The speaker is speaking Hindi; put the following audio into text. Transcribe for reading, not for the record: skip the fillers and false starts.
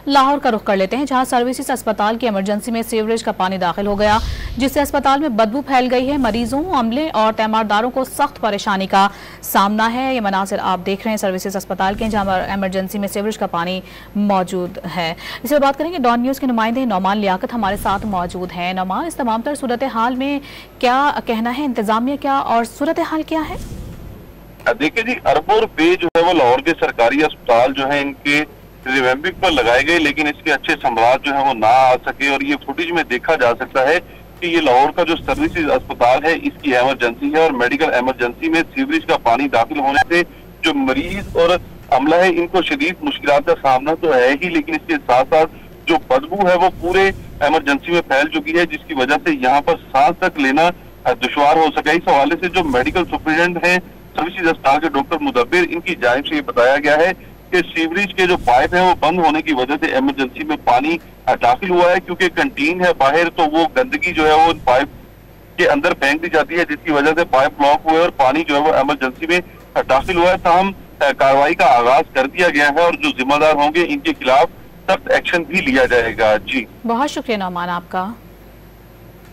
लाहौर का रुख कर लेते हैं, जहां सर्विसेज अस्पताल की इमरजेंसी में सीवरेज का पानी दाखिल हो गया, जिससे अस्पताल में बदबू फैल गई है। मरीजों, अमले और तीमारदारों को सख्त परेशानी का सामना है। ये मनासिर आप देख रहे हैं सर्विसेज अस्पताल के, जहां इमरजेंसी में सीवरेज का पानी मौजूद है। इस पर बात करेंगे, डॉन न्यूज़ के नुमाइंदे नौमान लियाकत हमारे साथ मौजूद हैं। नौमान, इस तमाम तर सूरत हाल में क्या कहना है इंतजामिया क्या और सूरत हाल क्या है? देखिए जी, अरबों रुपए जो है वो लाहौर के सरकारी अस्पताल जो है इनके रिवैम्पिंग पर लगाए गए, लेकिन इसके अच्छे सम्राट जो है वो ना आ सके। और ये फुटेज में देखा जा सकता है कि ये लाहौर का जो सर्विसेज अस्पताल है इसकी इमरजेंसी है, और मेडिकल इमरजेंसी में सीवरेज का पानी दाखिल होने से जो मरीज और अमला है इनको शदीद मुश्किल का सामना तो है ही, लेकिन इसके साथ साथ जो बदबू है वो पूरे इमरजेंसी में फैल चुकी है, जिसकी वजह से यहाँ पर सांस तक लेना दुश्वार हो सका। इस हवाले से जो मेडिकल सुपरिटेंडेंट है सर्विसेज अस्पताल के डॉक्टर मुदब्बिर, इनकी जानिब से ये बताया गया है कि सीवरेज के जो पाइप है वो बंद होने की वजह से इमरजेंसी में पानी दाखिल हुआ है, क्योंकि कंटीन है बाहर, तो वो गंदगी जो है वो पाइप के अंदर फेंक दी जाती है, जिसकी वजह से पाइप ब्लॉक हुए और पानी जो है वो इमरजेंसी में दाखिल हुआ है। ताहम कार्रवाई का आगाज कर दिया गया है और जो जिम्मेदार होंगे इनके खिलाफ सख्त एक्शन भी लिया जाएगा। जी, बहुत शुक्रिया नौमान आपका।